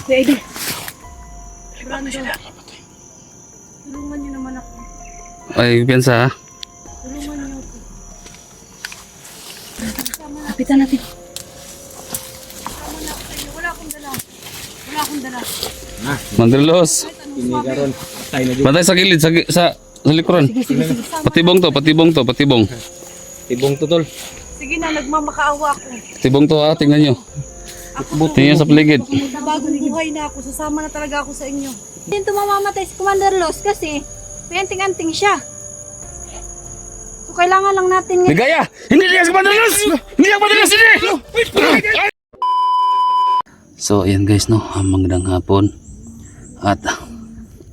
Kuya Idol. Tulungan niyo naman ako. Ay, piyansa ha? Tulungan niyo ako. Kapitan natin. Sama na ako sa inyo. Wala akong dala. Wala akong dala. Mandalos. Inigaron. Patay na dyan. Bantay sa gilid, sa likuran. Sige, sige, sige. Sama. Patibong to, patibong. Tibong tutol. Sige na, nagmamakaawa ako. Patibong to ha, tingnan nyo. Ako Tingnan sa paligid. bagong buhay na ako. Sasama na talaga ako sa inyo. Hindi mamamatay si Commander Los kasi may anting-anting siya. So kailangan lang natin Ligaya! Hindi liya sa Mandalos! Hindi ako Mandalos! Hindi! So ayan guys no, magandang hapon. At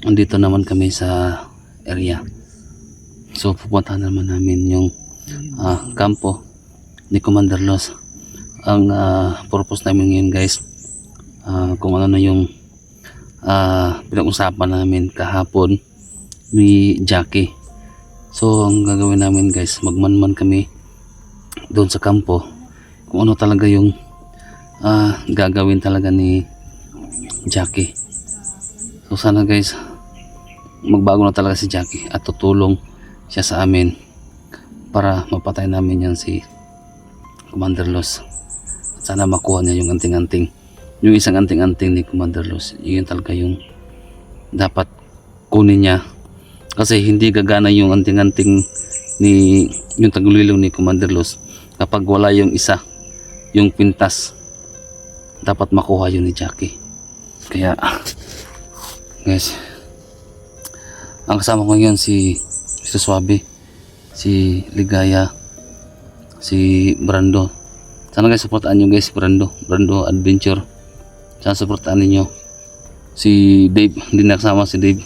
andito naman kami sa area. So pupuntahan naman namin yung kampo ni Commander Los. Ang purpose namin ngayon guys, kung ano na yung pinag-usapan namin kahapon ni Jackie. So ang gagawin namin guys, magmanman kami doon sa kampo kung ano talaga yung gagawin talaga ni Jackie. So sana guys, magbago na talaga si Jackie at tutulong siya sa amin para mapatay namin yan si Commander Los. Sana makuha niya yung anting-anting, yung isang anting-anting ni Commander Los. Yun talaga yung dapat kunin niya, kasi hindi gagana yung anting-anting ni yung tagulilong ni Commander Los kapag wala yung isa, yung pintas. Dapat makuha yun ni Jackie. Kaya guys, ang kasama ko ngayon si Suabe, si Ligaya, si Brando. Sana guys, supportaan nyo guys, Brando Adventure. Sana supportaan ninyo si Dave. Hindi nakasama si Dave,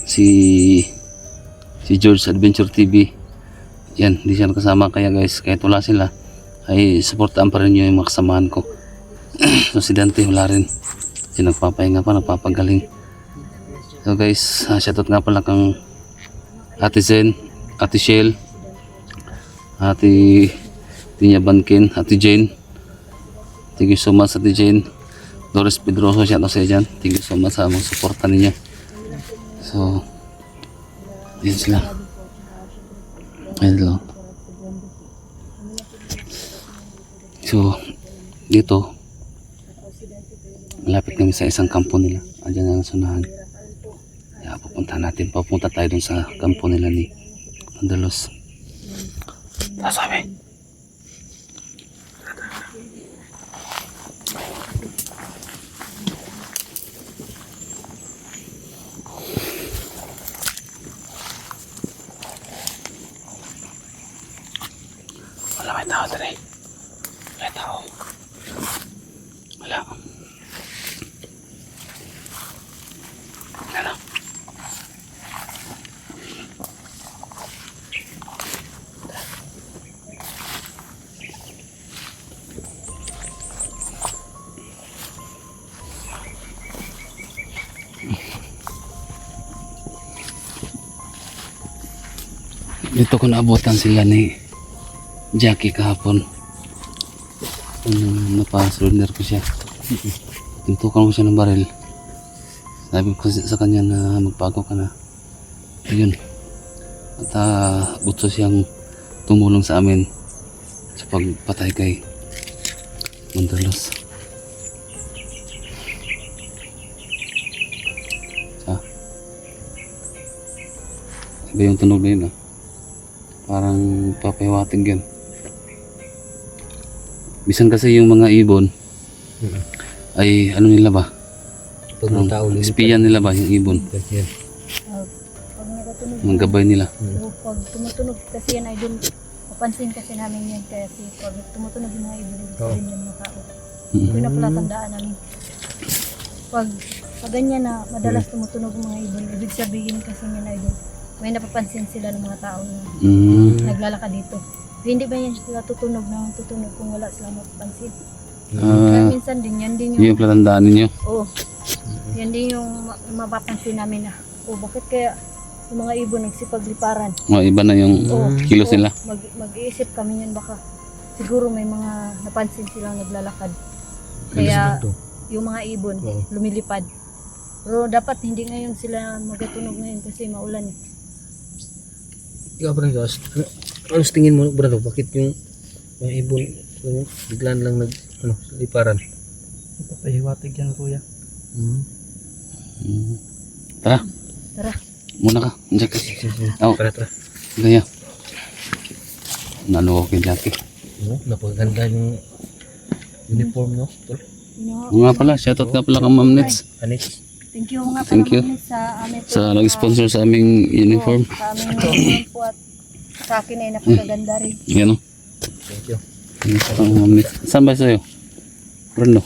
si George Adventure TV. Yan, hindi siya nakasama. Kaya guys, kahit wala sila, ay supportaan pa rin nyo yung mga kasamahan ko. So si Dante wala rin, si nagpapahinga pa, nagpapagaling. So guys, shoutout nga pala kang Ate Zen, Ate Shell, Ate Tinya Bankin, Ate Jane. Thank you so much Ate Jane. Doris Pedroso, shoutout sa dyan. Thank you so much sa mga suporta ninyo. So yun sila. Ayun lang. So dito malapit kami sa isang kampo nila. Andyan na sunahan. Kaya pupunta tayo dun sa kampo nila ni Mandalos. Sasabi. Wala, may tao dali. May tao. Wala. Ano? Dito ko naabutan sila ni Jackie kahapon. Napasurrender ko siya. Tintukan ko siya ng baril. Sabi ko sa kanya na magbago ka na. Ayun. At gusto siyang tumulong sa amin sa pagpatay kay Mandalos. Iba yung tunog na yun parang papahiwatig yan. Bisan kasi yung mga ibon ay ano nila ba? Espiyan nila ba yung ibon? pag nakatunog. Ang gabay nila. So, pag tumutunog kasi yan ay dun, papansin kasi namin yan kasi pag tumutunog yung mga ibon, ibig sabihin yung mga tao. Yun na pala tandaan namin. Pag ganyan na madalas tumutunog yung mga ibon, ibig sabihin kasi yan ay dun, may napapansin sila ng mga tao na naglalakad dito. Hindi ba yan sila tutunog kung wala silang mapapansin? Kaya minsan din, yan din Yung platandaan ninyo. Oo. Yan din yung mapapansin namin na, bakit kaya yung mga ibon nagsipagliparan? Iba na yung kilos nila. Mag-iisip kami yan baka siguro may mga napansin silang naglalakad. Kaya yung mga ibon, Oo. lumilipad. Pero dapat hindi ngayon sila magatunog ngayon kasi maulan eh. Ikaw Brando, ano sa tingin mo Brando, bakit yung mga ibon biglaan lang liparan? Papahiwatig yan kuya. Tara, Tara. muna ka. Jackie. Oh, Tara. gaya. Nano ko kay Jackie. Napaganda yung uniform no, tol. No, Nga pala, shoutout nga pala kang Ma'am Nets. Anis. thank you nga Thank you. Ma'am, sa amin po. Sa nag-sponsor sa aming uniform. Sa aming uniform po at sa akin ay napakaganda rin. Yan o. Thank you. Ang Ma'am Nets. Saan ba sa'yo? Brando.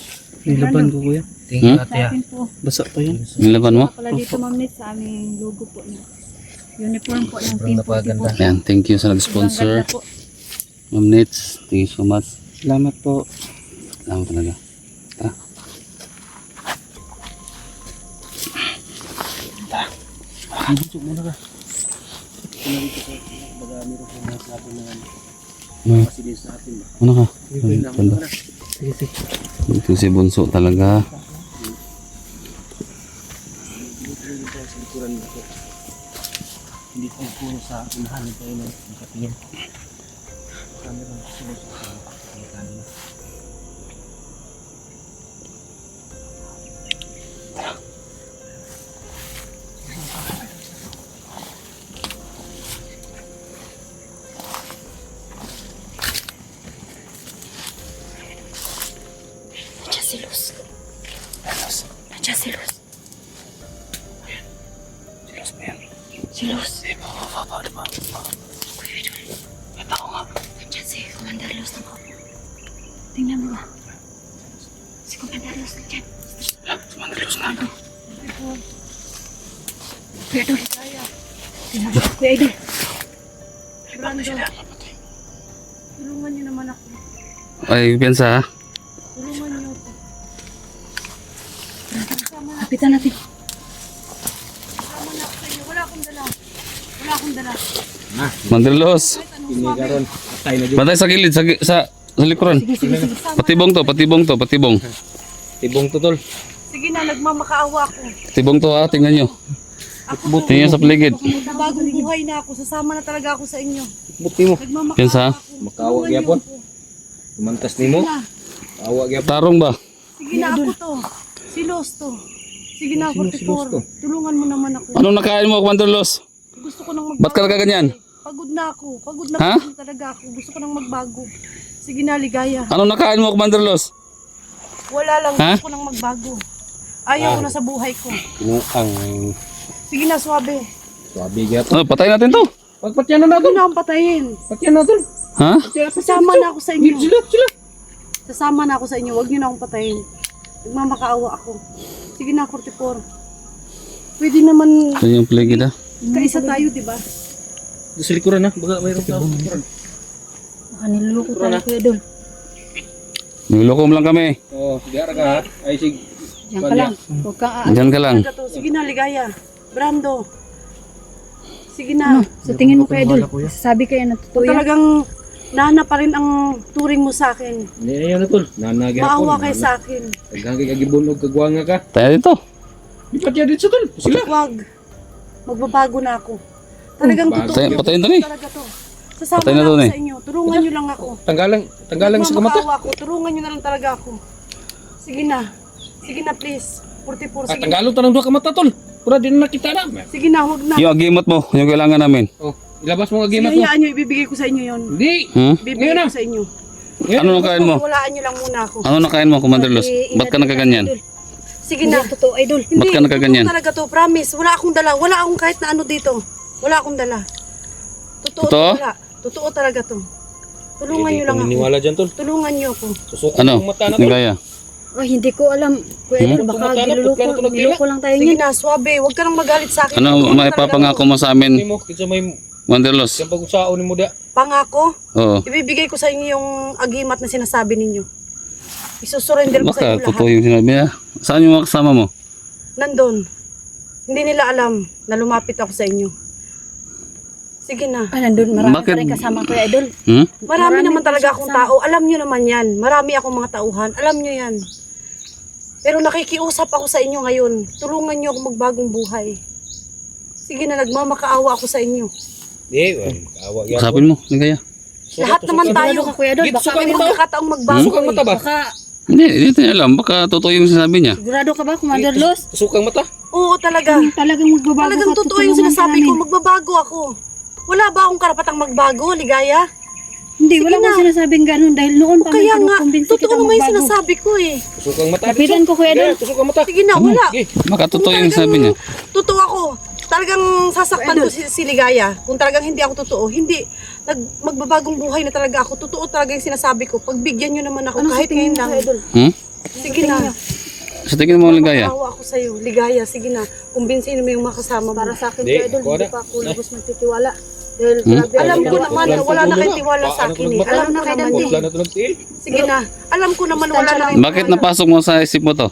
Nilaban ko kuya. Thank you Hmm? ate. Sa akin po. Basa pa yan. Nilaban mo? Pala dito Ma'am Nets, sa aming logo po niya. Uniform po ng Sobrang Team napakaganda. 44. Yan, thank you sa Sobrang nag-sponsor. ganda po. Ma'am Nets, thank you so much. Salamat po. Salamat talaga. Tara. Ano ka? Ito si Bunso talaga. Hindi ko puro sa unahan nito ay nakatingin. Camera ko sa kanila. Nandiyan si Luz. Nandiyan si Luz. Si Luz. Ito nga. Nandiyan si Commander Luz na po. Tingnan mo ba? Si Commander Luz nandiyan. Mandalos nga. Kuya Idol. Tingnan mo. Kuya Idol. Brando, tulungan niyo naman ako. Ay, piyansa ha? Tulungan niyo ako. Kapitan natin. Kasama na ako sa inyo. Wala akong dala. Wala akong dala. Mandalos. Kahit anong Ini swabe. karon atay na jud. Bantay sa gilid, sa likuran. Patibong to, patibong to, patibong. Tibong to tol. Sige na, nagmamakaawa ako. Patibong to ha, tingnan nyo. Ako to. Tingnan sa paligid. Bagong buhay na ako. Sasama na talaga ako sa inyo. Buti mo. Nagmamakaawa Piyansa ha? ako. Makaawa Tulungan gyapon. niyo ako. Kumantas nimo. Na. Awa gyapon. Tarong ba? Sige na, ako to. Si Los to. Sige na, Sino si Los to? 44. Tulungan mo naman ako. Anong nakain mo, Mandalos? Gusto ko nang magbago. Ba't ka nagaganyan? Pagod na ako. Pagod na Ha? pagod na talaga ako. Gusto ko nang magbago. Sige na, ligaya. Anong nakain mo, Mandalos? Wala lang. Ha? Gusto ko nang magbago. Ayaw ko na sa buhay ko. Ang Sige na, swabe. swabe gyapon. Ano, patayin natin to. Pagpatyan na Huwag tol. na akong patayin. Patyan na tol. Ha? Sasama na ako sa inyo. Sila. Sasama na ako sa inyo. Huwag niyo na akong patayin. Nagmamakaawa ako. Sige na, 44. Pwede naman Ito yung paligid ha. kaisa tayo, di ba? Sa likuran na. Baga mayroon na likuran. Baka niluloko tayo Kuya Idol. Nilokom lang kami. Oh, sigara ka ha. Ay sig. Diyan ka lang. Huwag kang aalis. Diyan ka lang. Talaga to. Sige na, ligaya. Brando. Sige na. Sa tingin mo Kuya Idol, sabi kayo na totoo yan. Talagang nana pa rin ang turing mo sa akin. Ni ayo na tol. Nana gyapon. Maawa kay sa akin. Taghagi ka gibunog kagwanga ka. Tayo dito. Di patyan dito tol. Sila. Huwag. Magbabago na ako. Talagang Bago. totoo. Patayin to ni. Talaga to. Sasama Patay na na to, ako eh. sa inyo. Turungan niyo lang ako. Tanggalang sa kamata. Magmamakaawa ako. Turungan niyo na lang talaga ako. Sige na. Sige na, please. 44, sige. Tanggalon tanang dua kamata tol. Pura di na nakita na. Sige na, huwag na. Yung agimot mo, yung kailangan namin. Oh, ilabas mo ang agimat mo. Hayaan niyo, ibibigay ko sa inyo yon. Hindi. Hmm? Ibibigay Ngayon na. ko sa inyo. Ano nakain mo? Walaan niyo lang muna ako. Ano nakain mo, Commander Los? Ba't ka nakaganyan? Sige na. Totoo Idol. Hindi, Ba't ka nakaganyan? totoo talaga to. Promise. Wala akong dala. Wala akong kahit na ano dito. Wala akong dala. Totoo. Totoo? Wala. Totoo talaga to. Tulungan niyo lang ako. Naniniwala dyan tol. Tulungan niyo ako. Susukan Ano? ang mata na tol. Nagaya? Oh, hindi ko alam. Kuya Idol, baka giluloko lang tayo Sige niyan. na, swabe. Huwag ka nang magalit sa akin. Ano, Totoo may talaga papangako to. mo sa amin, Mo, kinsa may Commander Los? siyang pag-usao ni mo da. Pangako. Oo. Ibibigay ko sa inyo yung agimat na sinasabi ninyo. Isusurrender ko sa Baka inyo totoo lahat. yung sinabi niya. Saan yung mga kasama mo? Nandun. Hindi nila alam na lumapit ako sa inyo. Sige na. Ah, nandun, marami Bakit? pa rin kasama Kuya Idol. Hmm? Marami naman pa talaga siya akong kasama. tao. Alam nyo naman yan. Marami akong mga tauhan. Alam nyo yan. Pero nakikiusap ako sa inyo ngayon. Tulungan niyo ako magbagong buhay. Sige na, nagmamakaawa ako sa inyo. Di, awa yan. Usapin mo, Ligaya. Lahat naman tayo. Kuya Idol, Git, baka suka May mo ta. magkakataong magbago Sukang mata ba? baka Hindi niya alam. Baka totoo yung sinasabi niya. sigurado ka ba, Commander Los? Sukang mata. Oo, talaga. Talagang magbabago Talagang ka, totoo yung tutulungan sinasabi ka ko. namin. Magbabago ako. Wala ba akong karapatang magbago, Ligaya? Hindi, Sige wala na. akong sinasabing ganun dahil noon pa may Kaya nga, kinukumbinsi totoo kita naman yung magbago. sinasabi ko eh. Sukang mata. Lapitan ko, Kuya Idol. Sukang mata. Sige na, wala. Sige. Baka totoo yung sinabi niya. Totoo ako. Talagang sasaktan ko si Ligaya. Kung talagang hindi ako totoo, hindi. Magbabagong buhay na talaga ako. Totoo talaga yung sinasabi ko. Pagbigyan nyo naman ako Ano sa kahit tingin ngayon mo, lang. Kuya Idol? Sige na. Sa tingin mo, Ligaya? Makakaawa ako sa'yo. Ligaya, sige na. Kumbinsin mo yung makasama mo. Para sa akin, Di, Kuya Idol, kuha hindi na. pa ako lubos magtitiwala. Dahil grabe, Alam ko ang naman na wala na kayong tiwala sa akin eh. Alam na kayo naman eh. Wala na ito nagtiil. Sige na. Alam ko naman wala na kayong Bakit tiwala. napasok mo sa isip mo to?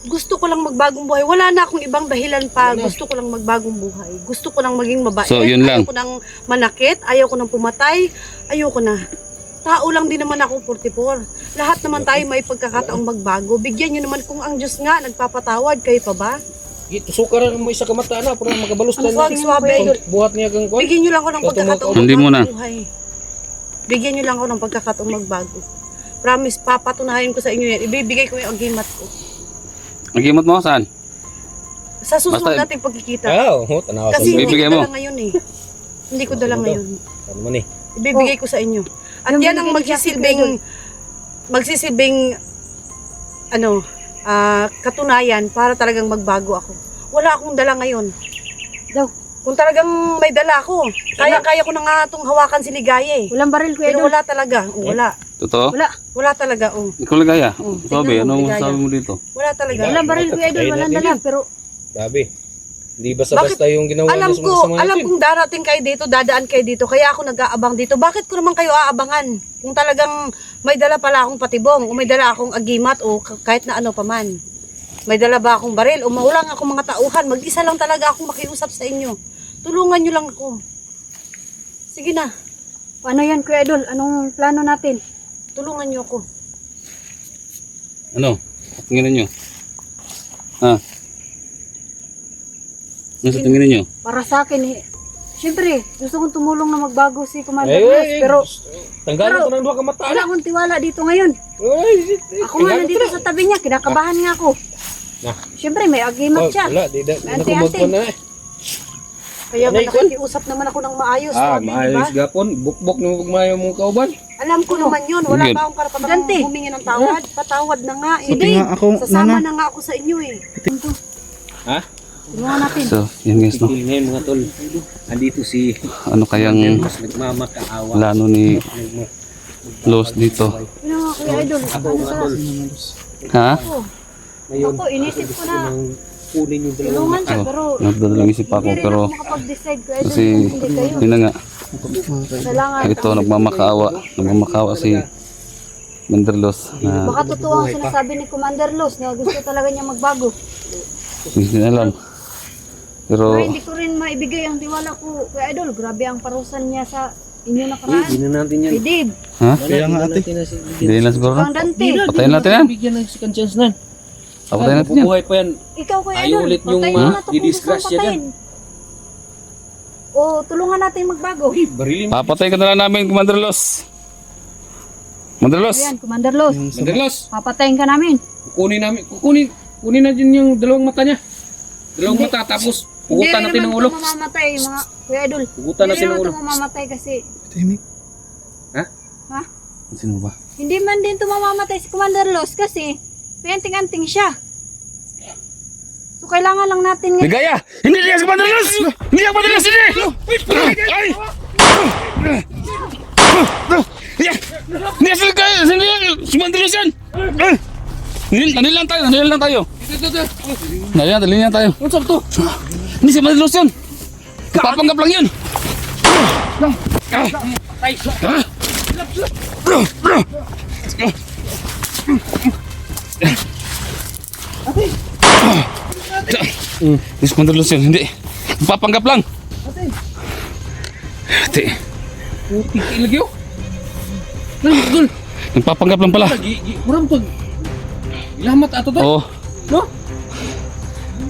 Gusto ko lang magbagong buhay. Wala na akong ibang dahilan pa. Gusto ko lang magbagong buhay. Gusto ko lang maging mabait. So, yun lang. Ayaw ko nang manakit. Ayaw ko nang pumatay. Ayoko na. Tao lang din naman ako, 44. Lahat naman tayo may pagkakataong magbago. Bigyan nyo naman kung ang Diyos nga nagpapatawad. Kayo pa ba? Sukaran mo isa ka mata na para magabalos Ang na. swag, swabe. Buhat niya kang kwan. Bigyan nyo lang ako ng pagkakataong Hindi mo na. buhay. Bigyan nyo lang ako ng pagkakataong magbago. Promise, papatunayan ko sa inyo yan. Ibibigay ko yung agimat ko. Nagimot mo saan? Sa susunod Basta- nating pagkikita. Oo, tanawa sa Kasi hindi ko Bibigay mo. dala ngayon eh. Hindi ko dala ngayon. Ano man eh. Ibibigay ko sa inyo. At Yung yan ang binigay ni Jackie, Kuya magsisilbing katunayan para talagang magbago ako. Wala akong dala ngayon. Daw. Kung talagang may dala ako, kaya ko na nga itong hawakan si Ligaya eh. Walang baril, Kuya Pero Idol. wala talaga. Wala. Totoo? Wala. Wala talaga. Ikaw, Ligaya? Oh, Sabi, tignan mo, anong Ligaya. sabi mo dito? Wala talaga. Walang baril, Kuya Idol. Walang dala. Pero Grabe. Hindi basta-basta yung ginawa Alam niya sa mga ko, kasama alam natin. kong darating kayo dito, dadaan kayo dito, kaya ako nag-aabang dito. Bakit ko naman kayo aabangan? Kung talagang may dala pala akong patibong, o may dala akong agimat, o kahit na ano pa man. May dala ba akong baril, o maulang akong mga tauhan, mag-isa lang talaga akong makiusap sa inyo. Tulungan nyo lang ako. Sige na, paano yan, Kuya Idol? Anong plano natin? tulungan nyo ako. Ano? Tingnan nyo. Ha? Ano sa tingin niyo? Para sa akin, siyempre, gusto kong tumulong na magbago si Commander Ay, Los. ay, Pero tanggalan ko ng dua ka mata. wala akong tiwala dito ngayon. Ay, Ako nga nandito sa tabi niya, kinakabahan nga ako. Nah. Siyempre, may agimat siya. Wala, di na Ante, kumagkuhan na eh. Kaya nga Anay, Kun? nakikiusap naman ako ng maayos. Ah, sabi, maayos diba? gapon. Bukbok na magmayo mong kauban. Alam ko naman yun, wala Good. pa akong karapatang Ganti. humingi ng tawad. Patawad na nga. Pati nga ako, Sasama Nana. na nga ako sa inyo eh. Ha? Tulungan natin. So, yan guys, no? Tigil ngayon mga tol. Andito si Ano kayang mas nagmamakaawa. plano ni Los dito? Yun nga, Kuya Idol. Ako Ano mga sa... tol. Ha? Ngayon, Ako, inisip ko na kunin yung dalawang tulungan siya, Oh, pero nagdadalang isip ako, hindi rin pero ako makapag-decide, Kuya Idol. kasi Hindi kayo. yun na nga, Kailangan. ito nagmamakaawa si Manderlos na Baka totoo ang sinasabi ni Commander Los na gusto talaga niya magbago. hindi na alam. Pero Pero hindi ko rin maibigay ang tiwala ko, Kuya Idol. Grabe ang parusan niya sa inyo nakaraan. Hindi na natin yan. Kay Dave, ha? Kaya nga ate. Hindi na siguro. Kang Dante. Patayin natin yan. Bigyan ng second chance na. Patayin natin yan. Bubuhay pa yan. Ikaw, Kuya Ayaw Idol. ulit yung, Patayin mo na to kung gusto didisgrasya mong patayin. O, tulungan natin magbago. Barilin mo. Papatay ka na lang namin, Commander Los. Commander Los. Ayan, Commander Los. Mandalos, Papatayin ka namin. kunin na din yung dalawang mata niya. Dalawang mata tapos pugutan natin ng ulo. Hindi naman ito mamamatay, mga Kuya Idol. Pugutan Hindi natin ng naman ulo. ito mamamatay kasi, Tahimik. Sino ba? hindi man din ito mamamatay si Commander Los kasi may anting-anting siya. So, kailangan lang natin ngayon. Ligaya! Hindi niya si Commander Los! Hindi niya Commander Los! Hindi! Ay! Hindi si Ligaya! Hindi niya si Commander Los yan! Nanil lang tayo! Nanil lang tayo! Nanil lang tayo! Hindi si Commander Los yan! Papanggap lang yun! Hindi si Commander Los yan! Hindi! Papanggap lang! Ate! Ilagyo. Nagdul. Nagpapanggap lang pala! Murang pag Lamat ato to. Oo. No?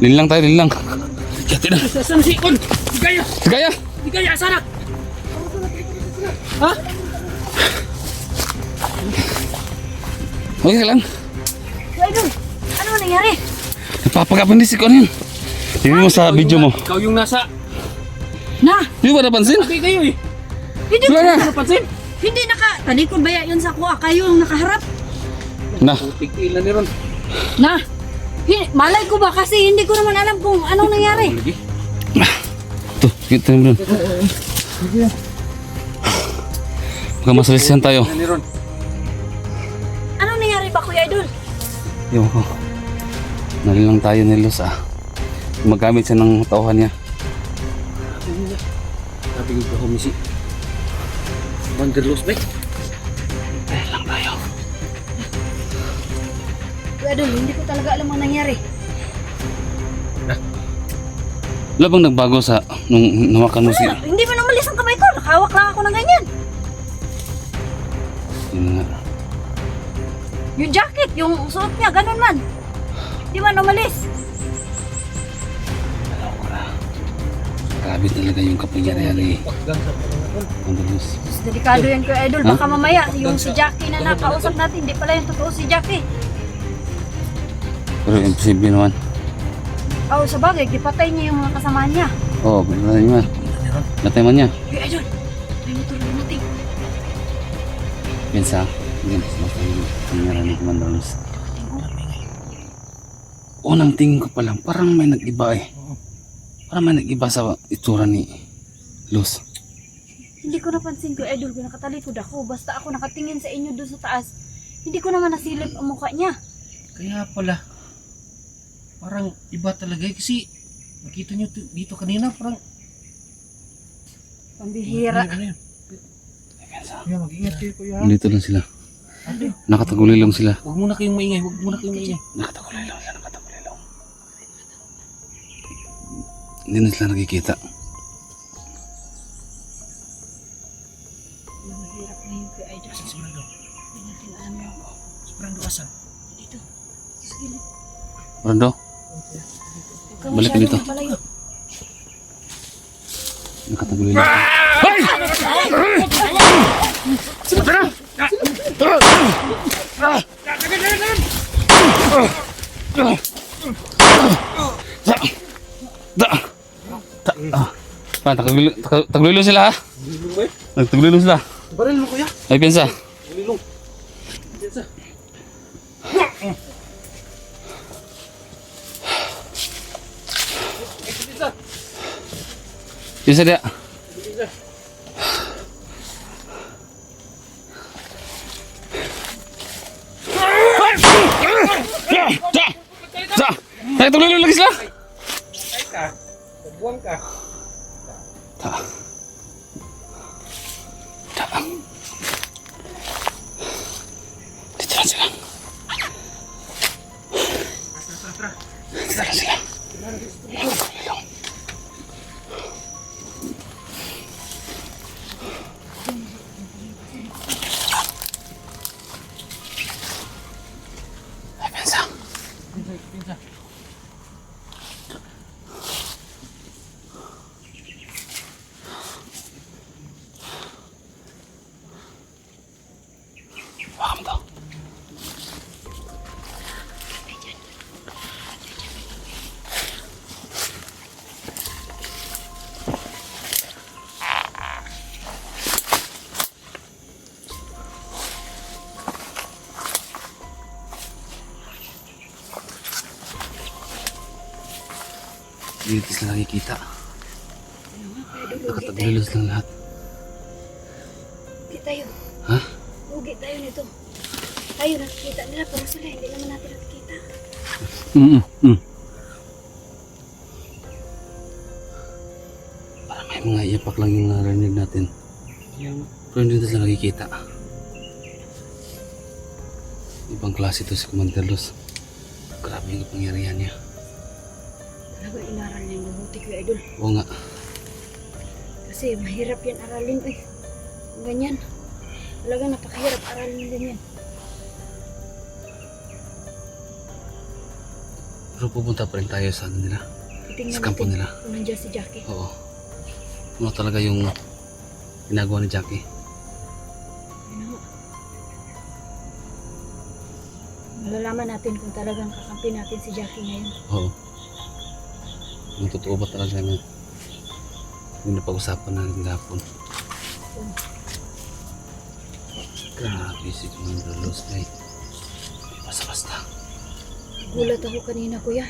Linlang tayo, linlang. Kati na. Saan si On? Di kaya. Kaya. Di kaya sana. Ha? Okay lang. Kuya Idol, ano nangyari? Nagpapagapindis ko yun. Tingnan mo sa video mo. Ikaw yung nasa. Na, Hindi ba napansin? Abi kayo eh. hindi Wala na. Ano pansin? hindi talikod ba yun sa kuha? Kayo yung nakaharap? Na. Putik ilan ni Ron. Na, malay ko ba kasi hindi ko naman alam kung anong nangyari. Ito, kita mo doon. Baka masalisihan tayo. Ilan ni Ron. Anong nangyari ba Kuya Idol? Ewan ko. Nalilang tayo ni Luz Gumagamit siya ng tauhan niya. Sabi ko humisi. Wanderlos ba? Lang tayo. Kuya Idol, hindi ko talaga alam ang nangyari. Wala bang nagbago sa nung nawakan mo si... Hindi mo umalis ang kamay ko. Nakahawak lang ako ng ganyan. Yun nga. Yung jacket, yung suot niya, ganun man. Hindi man umalis. Grabe talaga yung kapangyarihan ni Wanderlos. Mas delikado yan Kuya Idol. Baka mamaya, yung si Jackie na nakausap natin, hindi pala yung totoo si Jackie. Pero imposible naman. Oo, sa bagay, gipatay niya yung mga kasama niya. Oo, patay man. Patay man niya. Kuya Idol, may motor na natin. Pinsa. Yan, basta yung kapangyarihan ni Wanderlos. Unang tingin ko pa lang, parang may nag-iba eh. Parang may nag-iba sa itsura ni Luz. Hindi ko napansin Kuya Idol, kung nakatalikod ako. Basta ako nakatingin sa inyo doon sa taas. Hindi ko naman nasilip ang mukha niya. Kaya pala. Parang iba talaga eh. Kasi nakita nyo dito kanina parang. Pambihira. Ano yun? Kaya mag-ingat kayo kuya. Dito lang sila. Nakatagulay lang sila. Huwag muna kayong maingay. Huwag muna kayong maingay. Nakatagulay lang sila. Nakatagulay lang. Hindi na sila nakikita. Mahirap na yun Kuya Idol. Asan si Brando? Hindi natin alam yun. Si Brando asan? Dito. Sa gilid. Brando, Huwag kang Balik ka masyadong dito. mapalayo. nakatagulay lang. Tagulilo sila ha? Nagtagulilo sila. Baril mo kuya. Ay, pinsa. Bulilong. Pinsa. Pinsa dia. Nagtagulilo lagi sila. Ay ka. Buwang ka. Dito lang sila. Dito lang sila. Ay, pensa. Pinsa. Baka mo daw. Dito sila nakikita. Nakatagulilos lang lahat. Ugi tayo. Ha? Ugi tayo nito. Tayo nakikita nila pero sila hindi naman natin nakikita. Parang may mga iyapak lang yung narinig natin. Pero hindi sila nakikita. Ibang klase to si Commander Luz. Grabe yung kapangyarihan niya. Talaga inaral niya yung mabuti Kuya Idol. Oo nga. Kasi mahirap yan aralin eh. Ganyan. Talaga napakahirap aralin din yan. Pero pupunta pa rin tayo sa ano nila. Tingnan Sa kampo natin nila. kung nandiyan si Jackie. Oo. Ano talaga yung ginagawa ni Jackie? Ano? Malalaman natin kung talagang kakampi natin si Jackie ngayon. Oo. Yung totoo ba talaga na yung napag-usapan natin gapon? Grabe si Commander Los ay basta-basta. Gulat ako kanina, kuya.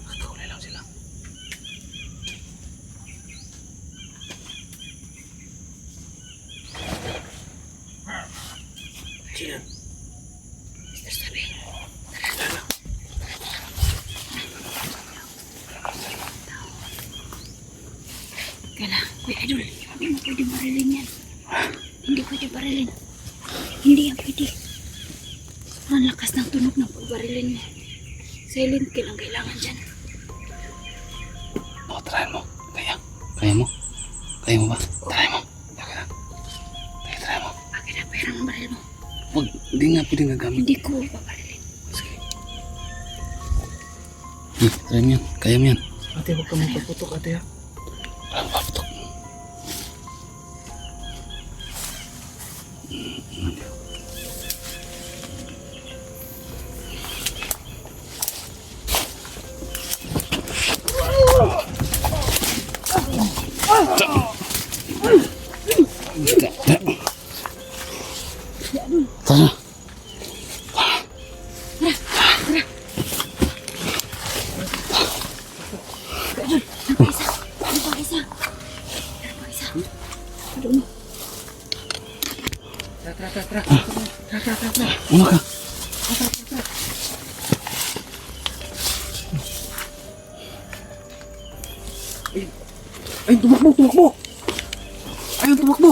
Nakatahuli lang sila. Kaya, kuya Idol, hindi mo pwede barilin yan. Hindi pwede barilin. Hindi yan pwede. Ang lakas ng tunog ng pagbarilin mo. Silent kill ang kailangan dyan. Oo, try mo. Kaya? Kaya mo? Kaya mo ba? Try mo. Try na. Try mo. Akin na pera ng baril mo. Huwag, hindi nga pwedeng gagamit. Hindi ko pabarilin. Sige. Try mo yan. Kaya mo yan. Ate, huwag ka magpaputok, ate ha. Walang paputok. Tara. Ano pa isa? Ano? Una ka. Ayun, tumakbo! Ayun, tumakbo!